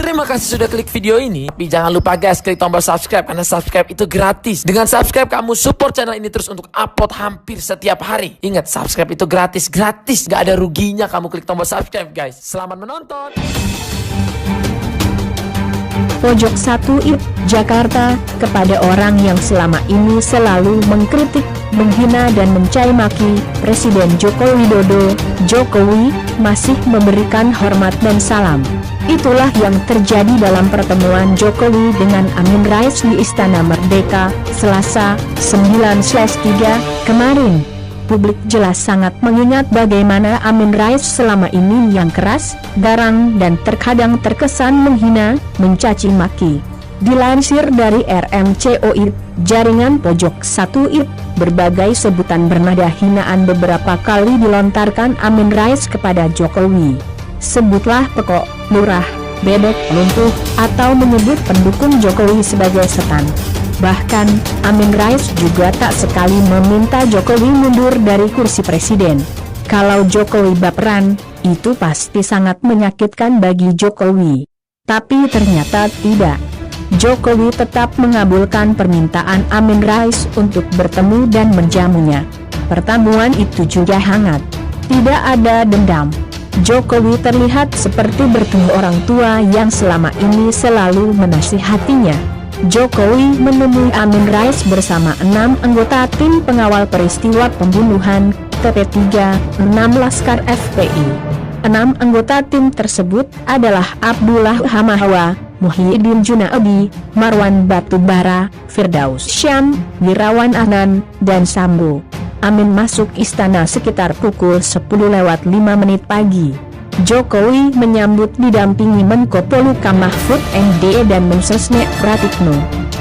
Terima kasih sudah klik video ini. Tapi jangan lupa guys, klik tombol subscribe karena subscribe itu gratis. Dengan subscribe kamu support channel ini terus untuk upload hampir setiap hari. Ingat, subscribe itu gratis, gak ada ruginya kamu klik tombol subscribe guys. Selamat menonton. Pojok 1 IP, Jakarta, kepada orang yang selama ini selalu mengkritik, menghina dan mencaci maki Presiden Joko Widodo, Jokowi masih memberikan hormat dan salam. Itulah yang terjadi dalam pertemuan Jokowi dengan Amin Rais di Istana Merdeka, Selasa, 9/3, kemarin. Publik jelas sangat mengingat bagaimana Amin Rais selama ini yang keras, garang dan terkadang terkesan menghina, mencaci maki. Dilansir dari RMCOI, jaringan Pojok 1 IP, berbagai sebutan bernada hinaan beberapa kali dilontarkan Amin Rais kepada Jokowi. Sebutlah pekok, lurah, bebek, lumpuh, atau menyebut pendukung Jokowi sebagai setan. Bahkan, Amin Rais juga tak sekali meminta Jokowi mundur dari kursi presiden. Kalau Jokowi baperan, itu pasti sangat menyakitkan bagi Jokowi. Tapi ternyata tidak. Jokowi tetap mengabulkan permintaan Amin Rais untuk bertemu dan menjamunya. Pertemuan itu juga hangat. Tidak ada dendam. Jokowi terlihat seperti bertemu orang tua yang selama ini selalu menasihatinya. Jokowi menemui Amin Rais bersama 6 anggota tim pengawal peristiwa pembunuhan TP3, 6 Laskar FPI. 6 anggota tim tersebut adalah Abdullah Hamahawa, Muhyiddin Junaedi, Marwan Batubara, Firdaus Syam, Wirawan Adnan, dan Sambo. Amin masuk istana sekitar pukul 10:05 pagi. Jokowi menyambut didampingi Menko Polhukam Mahfud MD dan Mensesnek Pratikno.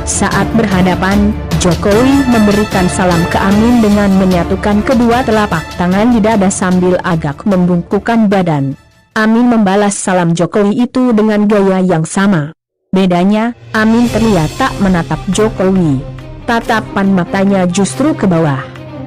Saat berhadapan, Jokowi memberikan salam ke Amin dengan menyatukan kedua telapak tangan di dada sambil agak membungkukkan badan. Amin membalas salam Jokowi itu dengan gaya yang sama. Bedanya, Amin terlihat tak menatap Jokowi. Tatapan matanya justru ke bawah.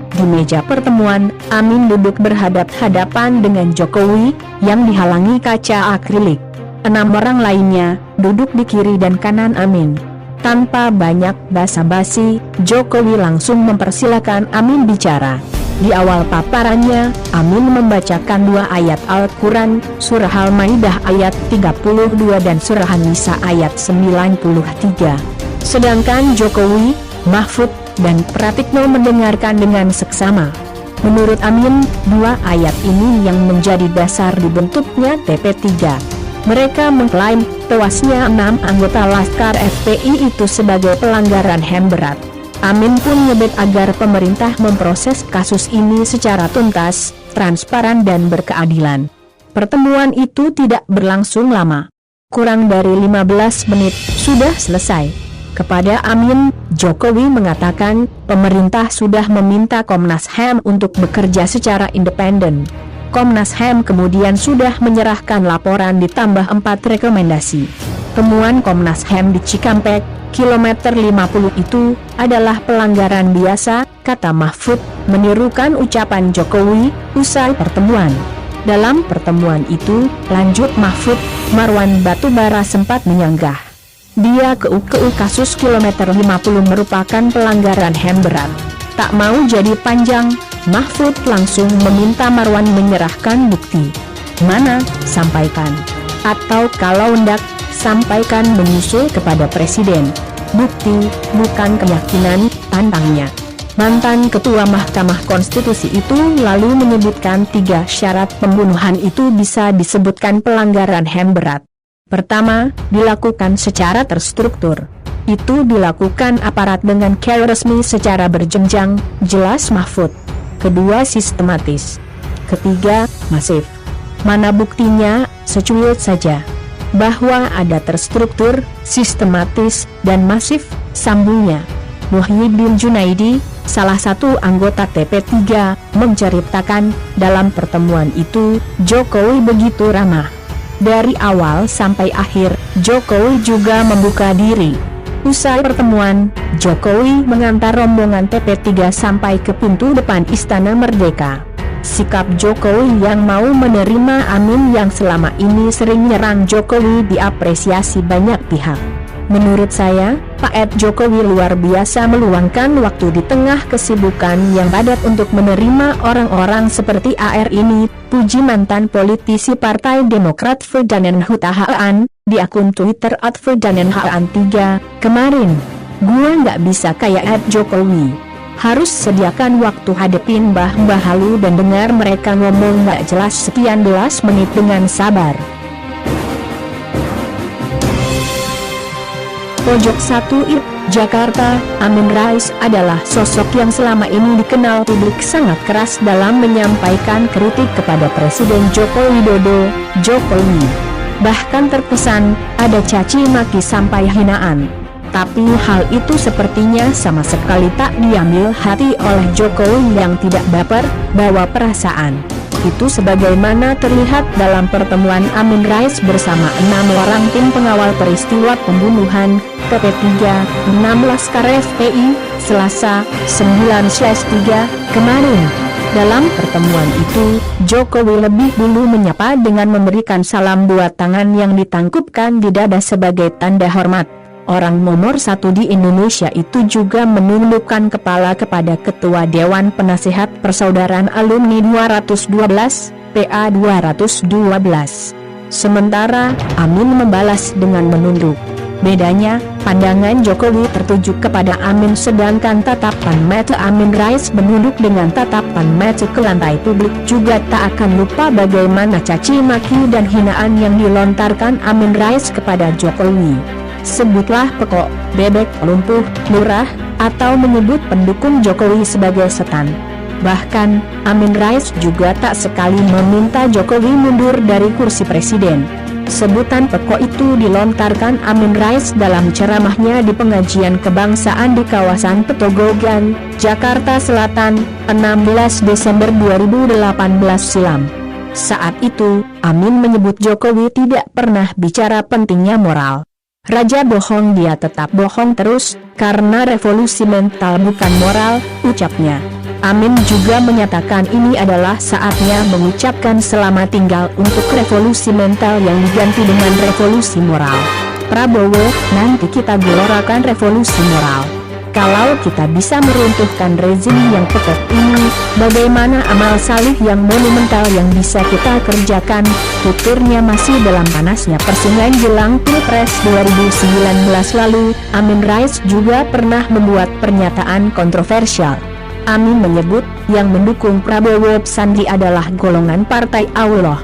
Di meja pertemuan, Amin duduk berhadap-hadapan dengan Jokowi, yang dihalangi kaca akrilik. 6 orang lainnya, duduk di kiri dan kanan Amin. Tanpa banyak basa-basi, Jokowi langsung mempersilakan Amin bicara. Di awal paparannya, Amin membacakan 2 ayat Al-Quran, Surah Al-Maidah ayat 32 dan Surah An-Nisa ayat 93. Sedangkan Jokowi, Mahfud, dan Pratikno mendengarkan dengan seksama. Menurut Amin, 2 ayat ini yang menjadi dasar dibentuknya TP3. Mereka mengklaim tewasnya 6 anggota Laskar FPI itu sebagai pelanggaran HAM berat. Amin pun nyebut agar pemerintah memproses kasus ini secara tuntas, transparan dan berkeadilan. Pertemuan itu tidak berlangsung lama. Kurang dari 15 menit, sudah selesai. Kepada Amin, Jokowi mengatakan, pemerintah sudah meminta Komnas HAM untuk bekerja secara independen. Komnas HAM kemudian sudah menyerahkan laporan ditambah 4 rekomendasi. Temuan Komnas HAM di Cikampek, kilometer 50 itu, adalah pelanggaran biasa, kata Mahfud, menirukan ucapan Jokowi, usai pertemuan. Dalam pertemuan itu, lanjut Mahfud, Marwan Batubara sempat menyanggah. Dia keu kasus kilometer 50 merupakan pelanggaran HAM berat. Tak mau jadi panjang, Mahfud langsung meminta Marwan menyerahkan bukti. Mana? Sampaikan. Atau kalau hendak, sampaikan menyusul kepada Presiden. Bukti, bukan keyakinan, tantangnya. Mantan Ketua Mahkamah Konstitusi itu lalu menyebutkan 3 syarat pembunuhan itu bisa disebutkan pelanggaran HAM berat. Pertama, dilakukan secara terstruktur. Itu dilakukan aparat dengan cara resmi secara berjenjang, jelas Mahfud. Kedua, sistematis. Ketiga, masif. Mana buktinya? Secuil saja. Bahwa ada terstruktur, sistematis, dan masif, sambungnya. Muhyiddin Junaedi, salah satu anggota TP3, menceritakan, dalam pertemuan itu, Jokowi begitu ramah. Dari awal sampai akhir, Jokowi juga membuka diri. Usai pertemuan, Jokowi mengantar rombongan TP3 sampai ke pintu depan Istana Merdeka. Sikap Jokowi yang mau menerima Amin yang selama ini sering nyerang Jokowi diapresiasi banyak pihak. Menurut saya, Pak Jokowi luar biasa meluangkan waktu di tengah kesibukan yang padat untuk menerima orang-orang seperti AR ini, puji mantan politisi Partai Demokrat Ferdinand Hutahaan, di akun Twitter @FerdinandHaan3, kemarin. Gua nggak bisa kayak Jokowi. Harus sediakan waktu hadepin mbah-mbah halu dan dengar mereka ngomong nggak jelas sekian belas menit dengan sabar. Pojok 1 IP, Jakarta. Amin Rais adalah sosok yang selama ini dikenal publik sangat keras dalam menyampaikan kritik kepada Presiden Joko Widodo, Jokowi. Bahkan terkesan ada caci maki sampai hinaan. Tapi hal itu sepertinya sama sekali tak diambil hati oleh Jokowi yang tidak baper, bawa perasaan. Itu sebagaimana terlihat dalam pertemuan Amin Rais bersama 6 orang tim pengawal peristiwa pembunuhan PP3, 6 Laskar FPI, Selasa, 9/3, kemarin. Dalam pertemuan itu, Jokowi lebih dulu menyapa dengan memberikan salam dua tangan yang ditangkupkan di dada sebagai tanda hormat. Orang nomor 1 di Indonesia itu juga menundukkan kepala kepada Ketua Dewan Penasehat Persaudaraan Alumni 212, PA 212. Sementara, Amin membalas dengan menunduk. Bedanya, pandangan Jokowi tertuju kepada Amin sedangkan tatapan mata Amin Rais menunduk dengan tatapan mata ke lantai publik juga tak akan lupa bagaimana caci maki dan hinaan yang dilontarkan Amin Rais kepada Jokowi. Sebutlah pekok, bebek, lumpuh, lurah, atau menyebut pendukung Jokowi sebagai setan. Bahkan, Amin Rais juga tak sekali meminta Jokowi mundur dari kursi presiden. Sebutan pekok itu dilontarkan Amin Rais dalam ceramahnya di pengajian kebangsaan di kawasan Petogogan, Jakarta Selatan, 16 Desember 2018 silam. Saat itu, Amin menyebut Jokowi tidak pernah bicara pentingnya moral. Raja bohong, dia tetap bohong terus, karena revolusi mental bukan moral, ucapnya. Amin juga menyatakan ini adalah saatnya mengucapkan selamat tinggal untuk revolusi mental yang diganti dengan revolusi moral. Prabowo, nanti kita gelorakan revolusi moral. Kalau kita bisa meruntuhkan rezim yang ketat ini, bagaimana amal salih yang monumental yang bisa kita kerjakan? Tuturnya masih dalam panasnya persaingan jelang Pilpres 2019 lalu. Amin Rais juga pernah membuat pernyataan kontroversial. Amin menyebut, yang mendukung Prabowo Sandi adalah golongan Partai Allah.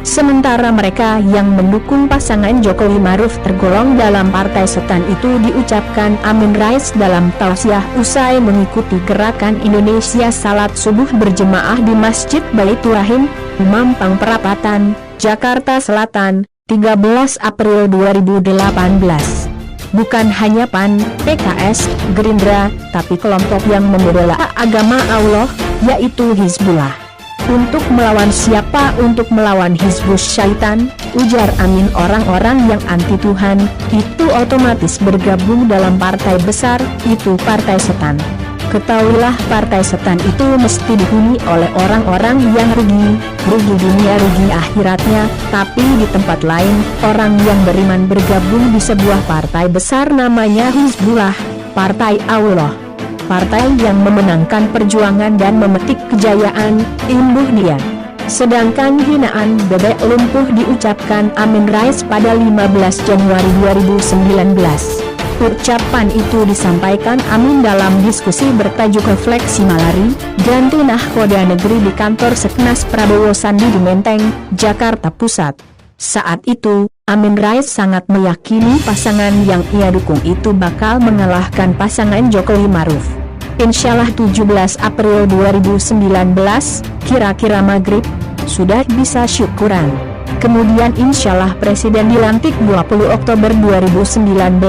Sementara mereka yang mendukung pasangan Jokowi Maruf tergolong dalam partai setan, itu diucapkan Amin Rais dalam tausiah usai mengikuti gerakan Indonesia Salat Subuh berjemaah di Masjid Baitur Rahim, Mampang Perapatan, Jakarta Selatan, 13 April 2018. Bukan hanya PAN, PKS, Gerindra, tapi kelompok yang membela agama Allah, yaitu Hizbullah. Untuk melawan siapa? Untuk melawan Hizbus Syaitan, ujar Amin. Orang-orang yang anti Tuhan, itu otomatis bergabung dalam partai besar, itu partai setan. Ketahuilah partai setan itu mesti dihuni oleh orang-orang yang rugi dunia rugi akhiratnya. Tapi di tempat lain, orang yang beriman bergabung di sebuah partai besar namanya Hizbullah, Partai Allah. Partai yang memenangkan perjuangan dan memetik kejayaan, imbuh dia. Sedangkan hinaan bebek lumpuh diucapkan Amin Rais pada 15 Januari 2019. Ucapan itu disampaikan Amin dalam diskusi bertajuk Refleksi Malari, Ganti Nahkoda Negeri di kantor Seknas Prabowo Sandi di Menteng, Jakarta Pusat. Saat itu, Amin Rais sangat meyakini pasangan yang ia dukung itu bakal mengalahkan pasangan Jokowi Maruf. Insyaallah 17 April 2019, kira-kira maghrib, sudah bisa syukuran. Kemudian insyaallah Presiden dilantik 20 Oktober 2019,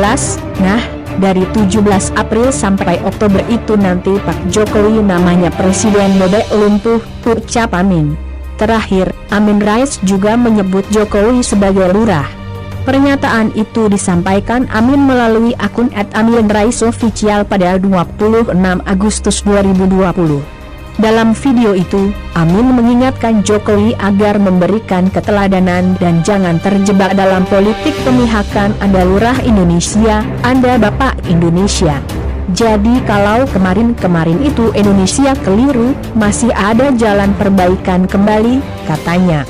nah, dari 17 April sampai Oktober itu nanti Pak Jokowi namanya Presiden bebek lumpuh, ucap Amin. Terakhir, Amin Rais juga menyebut Jokowi sebagai lurah. Pernyataan itu disampaikan Amin melalui akun @aminraisofficial pada 26 Agustus 2020. Dalam video itu, Amin mengingatkan Jokowi agar memberikan keteladanan dan jangan terjebak dalam politik pemihakan. Anda lurah Indonesia, Anda bapak Indonesia. Jadi kalau kemarin-kemarin itu Indonesia keliru, masih ada jalan perbaikan kembali, katanya.